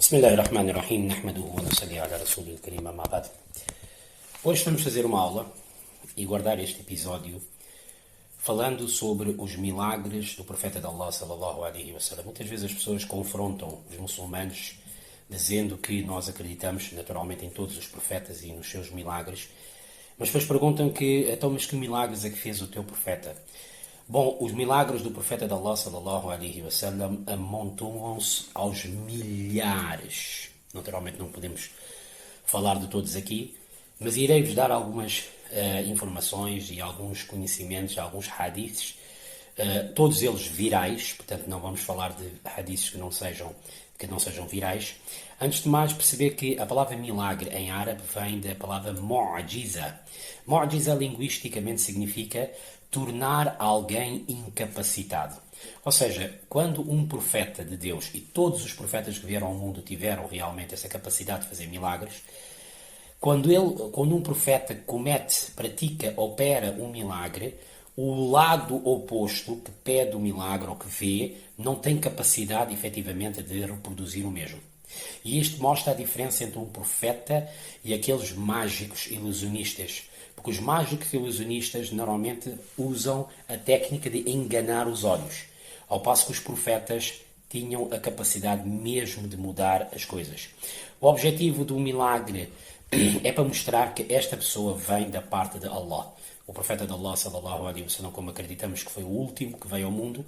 Bismillahirrahmanirrahim, nahmaduhu wa nusalli ala rasulil karim, amma ba'd. Hoje vamos fazer uma aula e guardar este episódio falando sobre os milagres do profeta de Allah sallallahu alaihi wasallam. Muitas vezes as pessoas confrontam os muçulmanos dizendo que nós acreditamos naturalmente em todos os profetas e nos seus milagres, mas depois perguntam mas que milagres é que fez o teu profeta? Bom, os milagres do profeta de Allah sallallahu alaihi wasallam amontoam-se aos milhares. Naturalmente não podemos falar de todos aqui, mas irei-vos dar algumas informações e alguns conhecimentos, alguns hadiths, todos eles virais, portanto não vamos falar de hadiths que não sejam virais. Antes de mais, perceber que a palavra milagre em árabe vem da palavra mu'jiza. Mu'jiza linguisticamente significa tornar alguém incapacitado. Ou seja, quando um profeta de Deus, e todos os profetas que vieram ao mundo tiveram realmente essa capacidade de fazer milagres, quando um profeta pratica, opera um milagre, o lado oposto que pede o milagre ou que vê, não tem capacidade efetivamente de reproduzir o mesmo. E isto mostra a diferença entre um profeta e aqueles mágicos ilusionistas. Porque os mágicos ilusionistas normalmente usam a técnica de enganar os olhos, ao passo que os profetas tinham a capacidade mesmo de mudar as coisas. O objetivo do milagre é para mostrar que esta pessoa vem da parte de Allah. O profeta de Allah, sallallahu alaihi wasallam, como acreditamos que foi o último que veio ao mundo,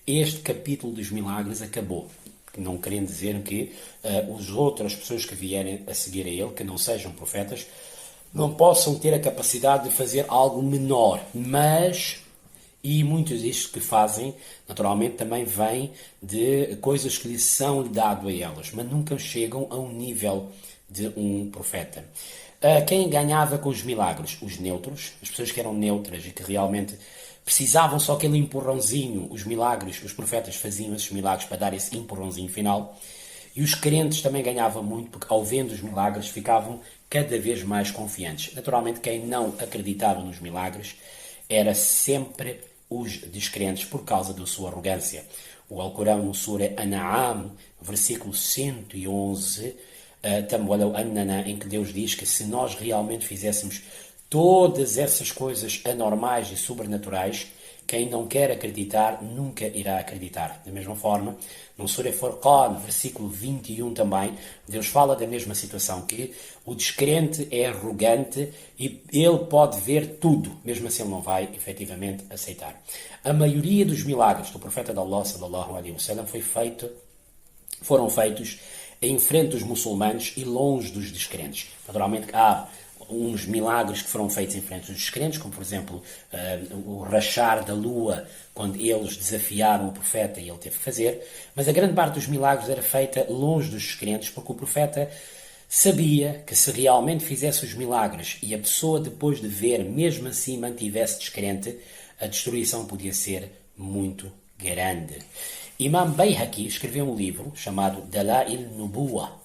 este capítulo dos milagres acabou. Não querendo dizer que as outras pessoas que vierem a seguir a ele, que não sejam profetas, não possam ter a capacidade de fazer algo menor, e muitos disto que fazem, naturalmente, também vêm de coisas que lhes são dado a elas, mas nunca chegam a um nível de um profeta. Quem ganhava com os milagres? Os neutros, as pessoas que eram neutras e que realmente precisavam só aquele empurrãozinho. Os milagres, os profetas faziam esses milagres para dar esse empurrãozinho final. E os crentes também ganhavam muito, porque ao vendo os milagres ficavam cada vez mais confiantes. Naturalmente, quem não acreditava nos milagres era sempre os descrentes por causa da sua arrogância. O Alcorão, no Sura An'am, versículo 111, em que Deus diz que se nós realmente fizéssemos todas essas coisas anormais e sobrenaturais, quem não quer acreditar nunca irá acreditar. Da mesma forma, no Sura Furqan, versículo 21 também, Deus fala da mesma situação, que o descrente é arrogante e ele pode ver tudo, mesmo assim ele não vai efetivamente aceitar. A maioria dos milagres do profeta de Allah, sallallahu alaihi wasallam, foram feitos em frente dos muçulmanos e longe dos descrentes. Naturalmente há uns milagres que foram feitos em frente dos descrentes, como por exemplo o rachar da lua, quando eles desafiaram o profeta e ele teve que fazer, mas a grande parte dos milagres era feita longe dos descrentes, porque o profeta sabia que se realmente fizesse os milagres e a pessoa depois de ver, mesmo assim mantivesse descrente, a destruição podia ser muito grande. Imam Bayhaqi escreveu um livro chamado Dalail Nubuwa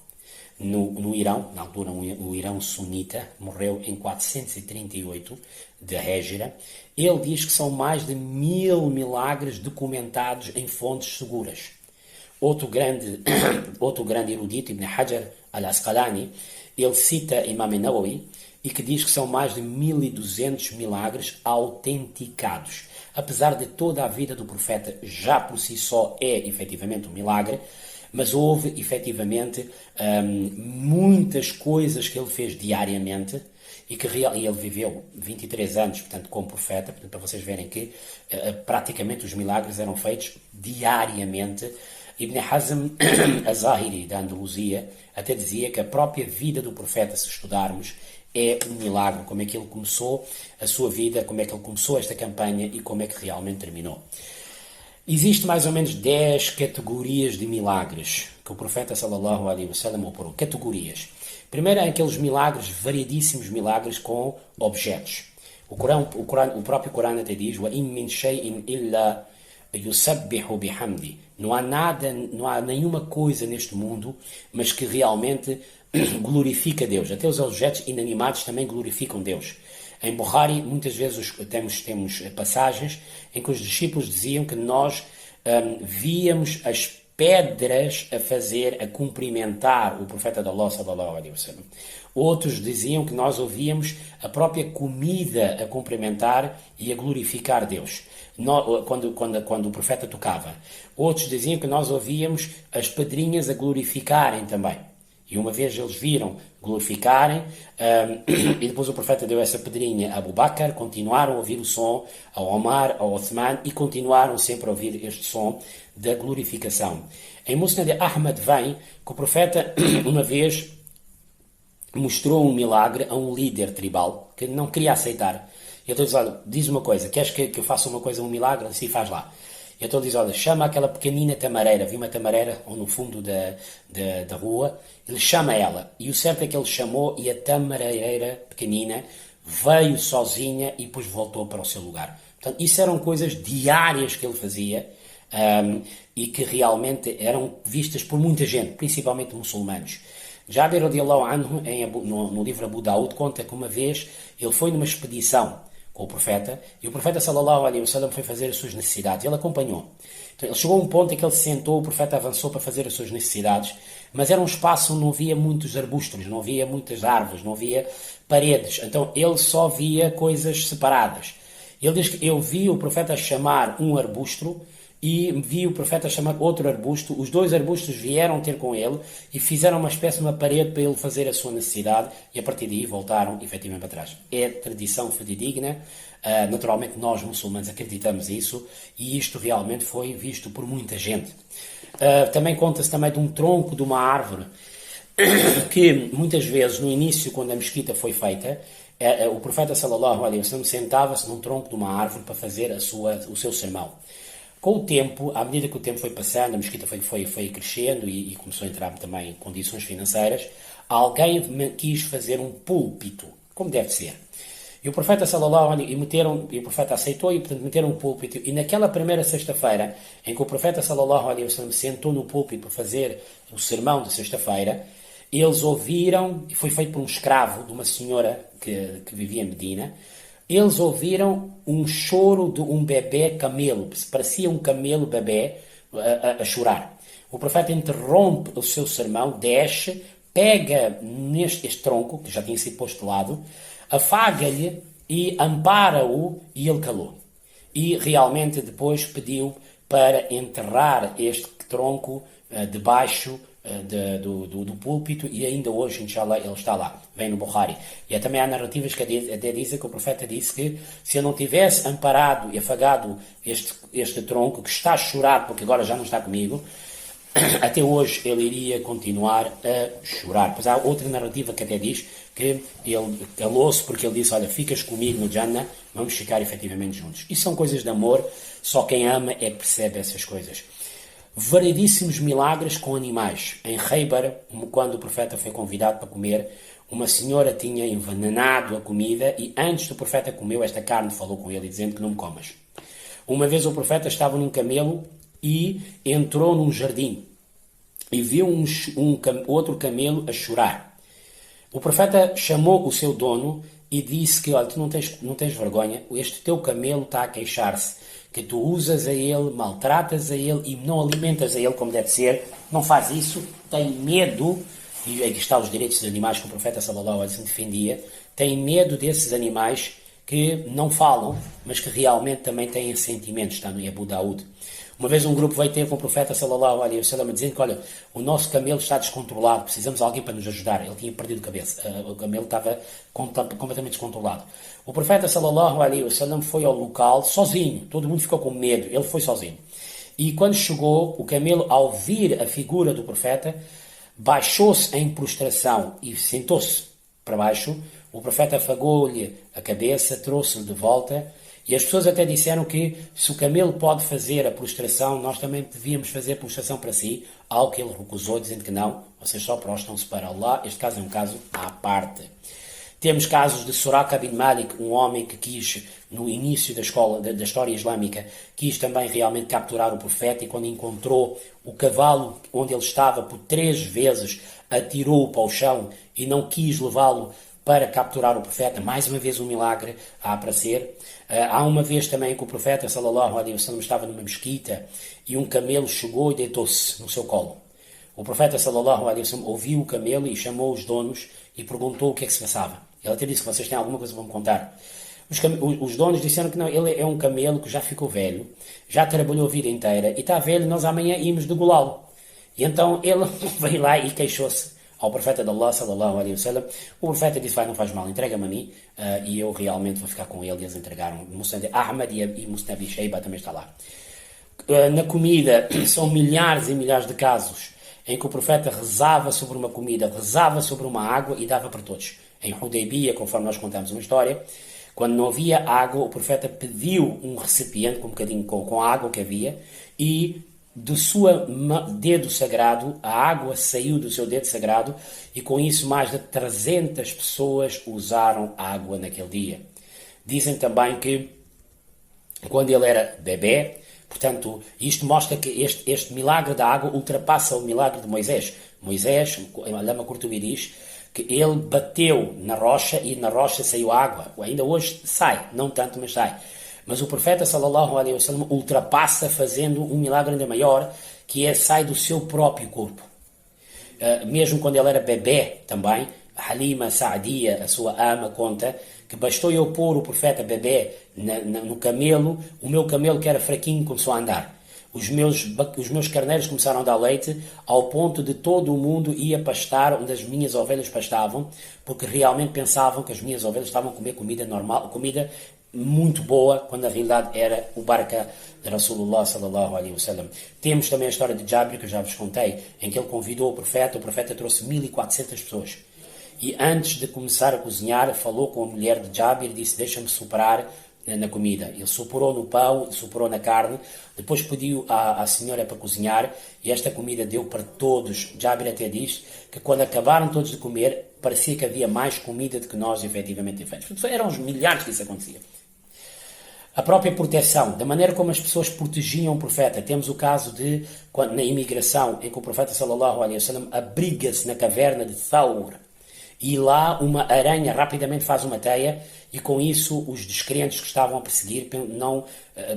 no Irão, na altura o Irão sunita, morreu em 438 de Hégira. Ele diz que são mais de 1000 milagres documentados em fontes seguras. Outro grande erudito, Ibn Hajar al-Asqalani, ele cita Imam Nawawi e que diz que são mais de 1200 milagres autenticados. Apesar de toda a vida do profeta já por si só é efetivamente um milagre, mas houve efetivamente muitas coisas que ele fez diariamente e ele viveu 23 anos, portanto, como profeta, portanto, para vocês verem que praticamente os milagres eram feitos diariamente. Ibn Hazm al-Zahiri, da Andaluzia, até dizia que a própria vida do profeta, se estudarmos, é um milagre, como é que ele começou a sua vida, como é que ele começou esta campanha e como é que realmente terminou. Existe mais ou menos 10 categorias de milagres que o profeta sallallahu alaihi wasallam operou. Categorias. Primeiro é aqueles milagres, variedíssimos milagres com objetos. O próprio Corão até diz: "Wa in min shay'in illa yusabbihu bihamdi". Não há nenhuma coisa neste mundo, mas que realmente glorifica Deus. Até os objetos inanimados também glorificam Deus. Em Bukhari, muitas vezes temos passagens em que os discípulos diziam que nós víamos as pedras a cumprimentar o profeta de Allah sallallahu alaihi wasallam. Outros diziam que nós ouvíamos a própria comida a cumprimentar e a glorificar Deus, quando o profeta tocava. Outros diziam que nós ouvíamos as pedrinhas a glorificarem também. E uma vez eles viram glorificarem, e depois o profeta deu essa pedrinha a Abu Bakr, continuaram a ouvir o som, a Omar, a Uthman, e continuaram sempre a ouvir este som da glorificação. Em Musnad Ahmad vem que o profeta uma vez mostrou um milagre a um líder tribal que não queria aceitar. E então diz, olha, diz uma coisa, queres que eu faça uma coisa, um milagre? Assim, faz lá. E então diz, olha, chama aquela pequenina tamareira, vi uma tamareira no fundo da rua, ele chama ela. E o certo é que ele chamou e a tamareira pequenina veio sozinha e depois voltou para o seu lugar. Portanto, isso eram coisas diárias que ele fazia e que realmente eram vistas por muita gente, principalmente muçulmanos. Jabir radiallahu anhu, no livro Abu Daud, conta que uma vez ele foi numa expedição com o profeta, e o profeta sallallahu alaihi wasallam foi fazer as suas necessidades. Ele acompanhou. Então, ele chegou a um ponto em que ele se sentou, o profeta avançou para fazer as suas necessidades, mas era um espaço onde não havia muitos arbustos, não havia muitas árvores, não havia paredes. Então ele só via coisas separadas. Ele diz que eu vi o profeta chamar um arbusto e vi o profeta chamar outro arbusto. Os dois arbustos vieram ter com ele e fizeram uma espécie de uma parede para ele fazer a sua necessidade, e a partir daí voltaram efetivamente para trás. É tradição fidedigna, naturalmente nós muçulmanos acreditamos isso, e isto realmente foi visto por muita gente. Também conta-se também de um tronco de uma árvore que muitas vezes no início, quando a mesquita foi feita, o profeta sallallahu alaihi wasallam sentava-se num tronco de uma árvore para fazer o seu sermão. Com o tempo, à medida que o tempo foi passando, a mesquita foi crescendo e começou a entrar também em condições financeiras, alguém quis fazer um púlpito, como deve ser. E o profeta sallallahu alaihi e o profeta aceitou e, portanto, meteram um púlpito. E naquela primeira sexta-feira, em que o profeta sallallahu alaihi wasallam sentou no púlpito para fazer o sermão de sexta-feira, eles ouviram, e foi feito por um escravo de uma senhora que vivia em Medina. Eles ouviram um choro de um bebê camelo, parecia um camelo bebê a chorar. O profeta interrompe o seu sermão, desce, pega este tronco, que já tinha sido posto de lado, afaga-lhe e ampara-o, e ele calou. E realmente depois pediu para enterrar este tronco debaixo do púlpito, e ainda hoje, inshallah, ele está lá, vem no Bukhari. E também há narrativas que até dizem que o profeta disse que se eu não tivesse amparado e afagado este tronco, que está a chorar porque agora já não está comigo, até hoje ele iria continuar a chorar. Pois há outra narrativa que até diz que ele calou-se porque ele disse, olha, ficas comigo no Jannah, vamos ficar efetivamente juntos. Isso são coisas de amor, só quem ama é que percebe essas coisas. Variedíssimos milagres com animais. Em Khaybar, quando o profeta foi convidado para comer, uma senhora tinha envenenado a comida e antes do profeta comer esta carne, falou com ele dizendo que não me comas. Uma vez o profeta estava num camelo e entrou num jardim e viu outro camelo a chorar. O profeta chamou o seu dono e disse que, olha, tu não tens vergonha, este teu camelo está a queixar-se que tu usas a ele, maltratas a ele e não alimentas a ele como deve ser, não faz isso, tem medo, e aqui está os direitos dos animais que o profeta sallallahu alaihi wasallam defendia, tem medo desses animais que não falam, mas que realmente também têm sentimentos, está no Abu Daud. Uma vez um grupo veio ter com o profeta sallallahu alaihi wasallam dizendo que, olha, o nosso camelo está descontrolado, precisamos de alguém para nos ajudar. Ele tinha perdido a cabeça, o camelo estava completamente descontrolado. O profeta sallallahu alaihi wasallam foi ao local sozinho, todo mundo ficou com medo, ele foi sozinho. E quando chegou, o camelo, ao vir a figura do profeta, baixou-se em prostração e sentou-se para baixo. O profeta afagou-lhe a cabeça, trouxe-lhe de volta. E as pessoas até disseram que se o camelo pode fazer a prostração, nós também devíamos fazer a prostração para si, algo que ele recusou, dizendo que não, vocês só prostram-se para Allah. Este caso é um caso à parte. Temos casos de Suraka bin Malik, um homem que quis, no início da história islâmica, quis também realmente capturar o profeta, e quando encontrou o cavalo onde ele estava, por 3 vezes atirou-o para o chão e não quis levá-lo para capturar o profeta. Mais uma vez um milagre a aparecer. Há uma vez também que o profeta sallallahu alaihi wasallam estava numa mesquita e um camelo chegou e deitou-se no seu colo. O profeta sallallahu alaihi wasallam ouviu o camelo e chamou os donos e perguntou o que é que se passava. Ele até disse que vocês têm alguma coisa para me contar. Os donos disseram que não, ele é um camelo que já ficou velho, já trabalhou a vida inteira e está velho, nós amanhã íamos degolá-lo. E então ele veio lá e queixou-se ao profeta de Allah sallallahu alaihi wasallam. O profeta disse: vai, não faz mal, entrega-me a mim e eu realmente vou ficar com ele. E eles entregaram. Musnad Ahmad e Musnad Abi Shayba também está lá. Na comida, são milhares e milhares de casos em que o profeta rezava sobre uma comida, rezava sobre uma água e dava para todos. Em Hudaybiyah, conforme nós contamos uma história, quando não havia água, o profeta pediu um recipiente com um bocadinho com a água que havia e do seu dedo sagrado, a água saiu do seu dedo sagrado e com isso mais de 300 pessoas usaram água naquele dia. Dizem também que quando ele era bebê, portanto, isto mostra que este milagre da água ultrapassa o milagre de Moisés. Moisés, a Lama Qurtubi diz que ele bateu na rocha e na rocha saiu água. Ainda hoje sai, não tanto, mas sai. Mas o profeta sallallahu alaihi wasallam ultrapassa fazendo um milagre ainda maior, que é sai do seu próprio corpo. Mesmo quando ele era bebê também, Halima Sa'diya, a sua ama, conta que bastou eu pôr o profeta bebê no camelo, o meu camelo que era fraquinho começou a andar. Os meus carneiros começaram a dar leite ao ponto de todo o mundo ia pastar onde as minhas ovelhas pastavam, porque realmente pensavam que as minhas ovelhas estavam a comer comida normal, comida muito boa, quando na realidade era o barca de Rasulullah sallallahu alaihi wasallam. Temos também a história de Jabir, que eu já vos contei, em que ele convidou o profeta trouxe 1400 pessoas. E antes de começar a cozinhar, falou com a mulher de Jabir e disse: deixa-me soprar na comida. Ele soprou no pão, soprou na carne, depois pediu à senhora para cozinhar e esta comida deu para todos. Jabir até diz que quando acabaram todos de comer, parecia que havia mais comida do que nós efetivamente fizemos. Eram os milhares que isso acontecia. A própria proteção, da maneira como as pessoas protegiam o profeta. Temos o caso de, na imigração, em que o profeta sallallahu alaihi wasallam abriga-se na caverna de Thawr. E lá uma aranha rapidamente faz uma teia e com isso os descrentes que estavam a perseguir não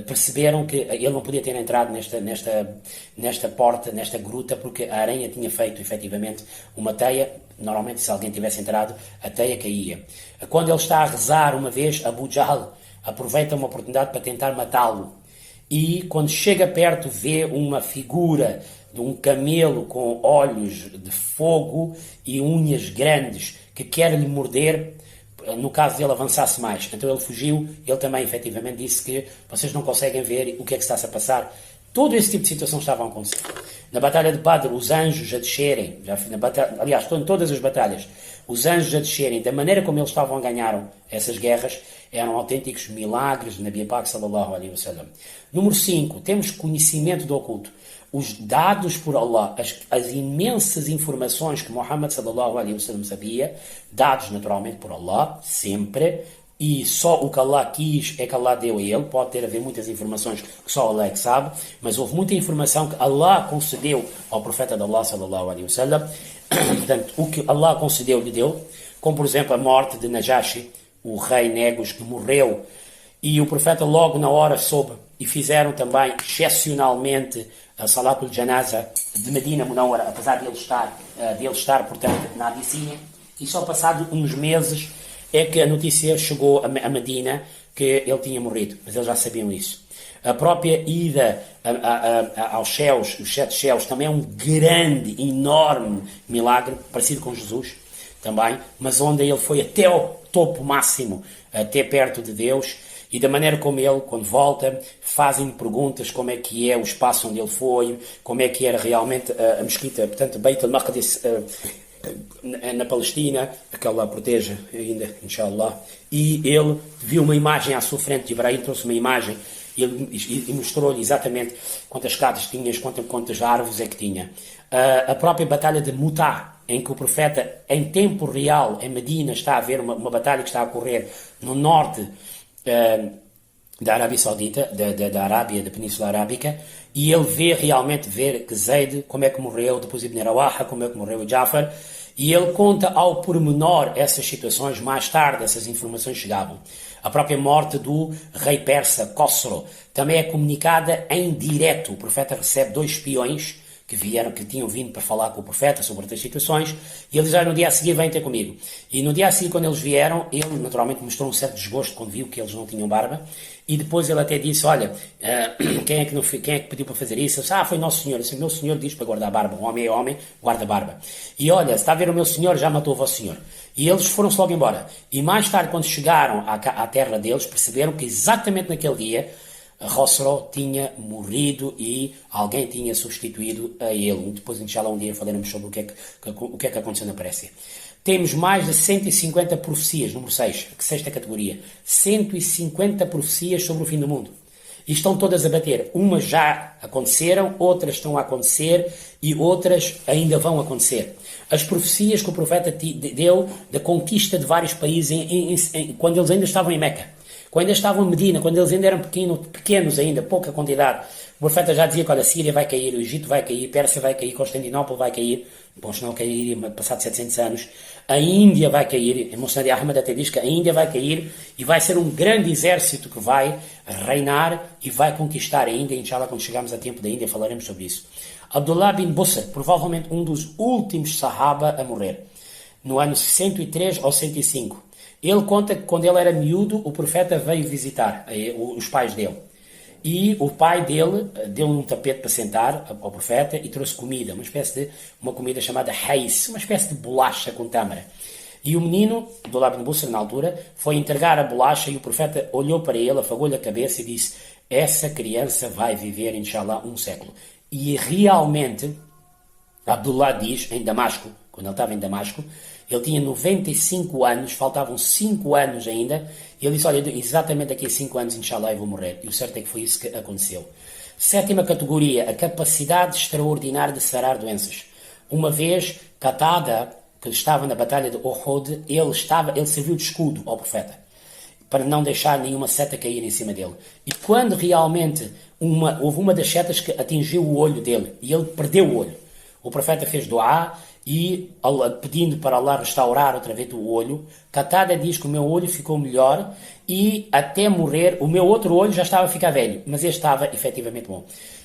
perceberam que ele não podia ter entrado nesta porta, nesta gruta, porque a aranha tinha feito efetivamente uma teia. Normalmente se alguém tivesse entrado, a teia caía. Quando ele está a rezar uma vez, Abu Jahl aproveita uma oportunidade para tentar matá-lo. E quando chega perto vê uma figura de um camelo com olhos de fogo e unhas grandes que quer lhe morder, no caso de ele avançasse mais. Então ele fugiu, ele também efetivamente disse que vocês não conseguem ver o que é que está-se a passar. Todo esse tipo de situação estava a acontecer. Na Batalha de Badr, os anjos a descerem, aliás, em todas as batalhas, os anjos a descerem, da maneira como eles estavam a ganhar essas guerras, eram autênticos milagres de Nabi Pak sallallahu alaihi wasallam. Número 5, temos conhecimento do oculto. Os dados por Allah, as imensas informações que Muhammad sallallahu alaihi wasallam sabia, dados naturalmente por Allah, sempre, e só o que Allah quis é que Allah deu a ele. Pode ter haver muitas informações que só Allah é que sabe, mas houve muita informação que Allah concedeu ao profeta de Allah sallallahu alaihi wasallam. Portanto, o que Allah concedeu lhe deu, como por exemplo a morte de Najashi, o rei Negus, que morreu, e o profeta logo na hora soube, e fizeram também excepcionalmente a Salatul Janaza de Medina Munawwara, apesar de ele estar portanto na Abissínia, e só passado uns meses é que a notícia chegou a Medina que ele tinha morrido, mas eles já sabiam isso. A própria ida aos céus, os 7 céus, também é um grande, enorme milagre, parecido com Jesus também, mas onde ele foi até ao topo máximo, até perto de Deus, e da maneira como ele, quando volta, fazem perguntas como é que é o espaço onde ele foi, como é que era realmente a mesquita, portanto, Beit al-Maqdis na Palestina, que Allah proteja ainda, inshallah, e ele viu uma imagem à sua frente, Ibrahim trouxe uma imagem e mostrou-lhe exatamente quantas escadas tinha, quantas árvores é que tinha. A própria batalha de Mutá, em que o profeta, em tempo real, em Medina, está a ver uma batalha que está a ocorrer no norte da Arábia Saudita, da Arábia, da Península Arábica, e ele realmente vê que Zayd, como é que morreu, depois Ibn Rawaha, como é que morreu o Jafar, e ele conta ao pormenor essas situações. Mais tarde essas informações chegavam. A própria morte do rei persa, Khosrow, também é comunicada em direto. O profeta recebe 2 espiões que tinham vindo para falar com o profeta sobre outras situações, e ele diz: no dia a seguir vem ter comigo. E no dia a seguir, quando eles vieram, ele naturalmente mostrou um certo desgosto quando viu que eles não tinham barba, e depois ele até disse: olha, quem é que pediu para fazer isso? Eu disse: foi Nosso Senhor. Eu disse: meu Senhor diz para guardar a barba, o homem é homem, guarda a barba. E olha, se está a ver, o meu Senhor já matou o vosso Senhor. E eles foram-se logo embora. E mais tarde, quando chegaram à terra deles, perceberam que exatamente naquele dia Khosrow tinha morrido e alguém tinha substituído a ele. Depois, inshallah, um dia falaremos sobre o que é que aconteceu na Pérsia. Temos mais de 150 profecias, número 6, sexta categoria. 150 profecias sobre o fim do mundo. E estão todas a bater. Umas já aconteceram, outras estão a acontecer e outras ainda vão acontecer. As profecias que o profeta deu da conquista de vários países quando eles ainda estavam em Meca. Quando ainda estavam em Medina, quando eles ainda eram pequenos ainda, pouca quantidade, o profeta já dizia que olha, a Síria vai cair, o Egito vai cair, Pérsia vai cair, Constantinopla vai cair, bom, se não cair, passado 700 anos, a Índia vai cair, Musnad Ahmad até diz que a Índia vai cair e vai ser um grande exército que vai reinar e vai conquistar a Índia. Inshallah, quando chegarmos a tempo da Índia, falaremos sobre isso. Abdullah bin Busr, provavelmente um dos últimos sahaba a morrer, no ano 103 ou 105. Ele conta que quando ele era miúdo, o profeta veio visitar os pais dele. E o pai dele deu-lhe um tapete para sentar ao profeta e trouxe comida, uma comida chamada hais, uma espécie de bolacha com tâmara. E o menino, Abdullah bin Busr, na altura, foi entregar a bolacha e o profeta olhou para ele, afagou-lhe a cabeça e disse: essa criança vai viver, inshallah, 1 século. E realmente, Abdullah diz, em Damasco, quando ele estava em Damasco, ele tinha 95 anos, faltavam 5 anos ainda, e ele disse: olha, exatamente daqui a 5 anos, inshallah, eu vou morrer. E o certo é que foi isso que aconteceu. 7ª categoria, a capacidade extraordinária de sarar doenças. Uma vez, Qatada, que estava na batalha de Uhud, ele serviu de escudo ao profeta, para não deixar nenhuma seta cair em cima dele. E quando realmente houve uma das setas que atingiu o olho dele, e ele perdeu o olho, o profeta fez duá, e pedindo para Allah restaurar outra vez o olho. Qatada diz que o meu olho ficou melhor e até morrer o meu outro olho já estava a ficar velho, mas este estava efetivamente bom.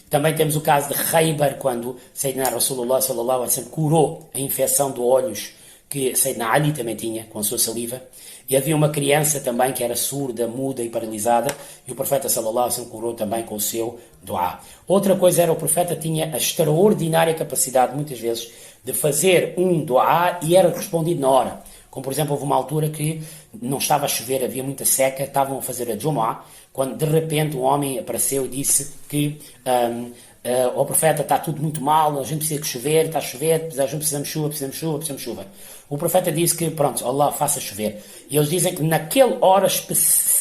Também temos o caso de Khaybar, quando Sayyidina Rasulullah sallallahu alaihi wasallam curou a infecção de olhos que Sayyidina Ali também tinha com a sua saliva. E havia uma criança também que era surda, muda e paralisada, e o profeta sallallahu alaihi wasallam curou também com o seu duá. Outra coisa era, o profeta tinha a extraordinária capacidade, muitas vezes, de fazer um duá e era respondido na hora. Como, por exemplo, houve uma altura que não estava a chover, havia muita seca, estavam a fazer a Jumu'ah, quando de repente um homem apareceu e disse que o profeta, está tudo muito mal, a gente precisa de chover, está a chover, a gente precisamos de chuva. O profeta disse que, pronto, Allah faça chover. E eles dizem que naquela hora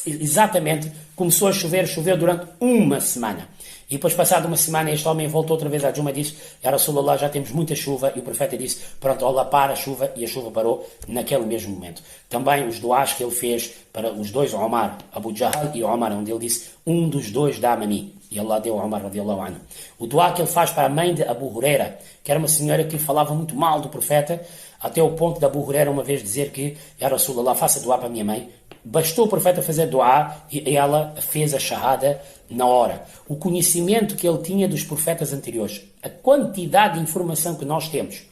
exatamente começou a chover, choveu durante 1 semana. E depois, passado 1 semana, este homem voltou outra vez à Juma e disse: Ya Rasulullah, já temos muita chuva. E o profeta disse: pronto, Allah para a chuva, e a chuva parou naquele mesmo momento. Também os duás que ele fez para os dois, Omar, Abu Jahl e Omar, onde ele disse: um dos dois dá-me. E Allah deu a Omar radiallahu anhu. O duá que ele faz para a mãe de Abu Huraira, que era uma senhora que falava muito mal do profeta, até o ponto de Abu Huraira uma vez dizer que: Ya Rasulullah, faça duá para a minha mãe. Bastou o profeta fazer duá e ela fez a shahada na hora. O conhecimento que ele tinha dos profetas anteriores, a quantidade de informação que nós temos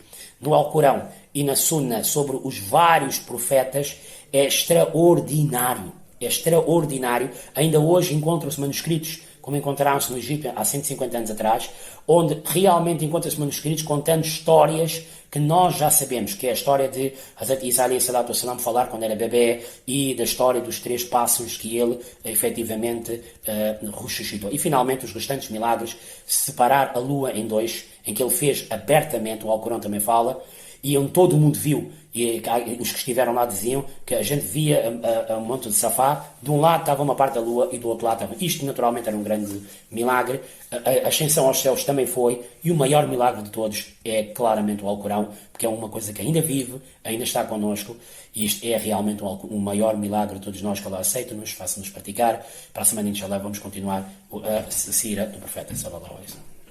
no Alcorão e na Sunna sobre os vários profetas é extraordinário. É extraordinário. Ainda hoje encontram-se manuscritos, como encontraram-se no Egito há 150 anos atrás, onde realmente encontram-se manuscritos contando histórias que nós já sabemos, que é a história de Hazrat Isa alayhi salatu wassalam falar quando era bebê, e da história dos 3 pássaros que ele efetivamente ressuscitou. E finalmente os restantes milagres, separar a lua em 2, em que ele fez abertamente, o Alcorão também fala, e onde todo o mundo viu, e os que estiveram lá diziam que a gente via a monte de Safá, de um lado estava uma parte da lua e do outro lado estava. Isto naturalmente era um grande milagre, a ascensão aos céus também foi, e o maior milagre de todos é claramente o Alcorão, porque é uma coisa que ainda vive, ainda está connosco, e isto é realmente o maior milagre de todos nós, que Allah aceita-nos, faça-nos praticar. Para a semana, inshallah, vamos continuar a Sira do Profeta sallallahu alaihi wasallam.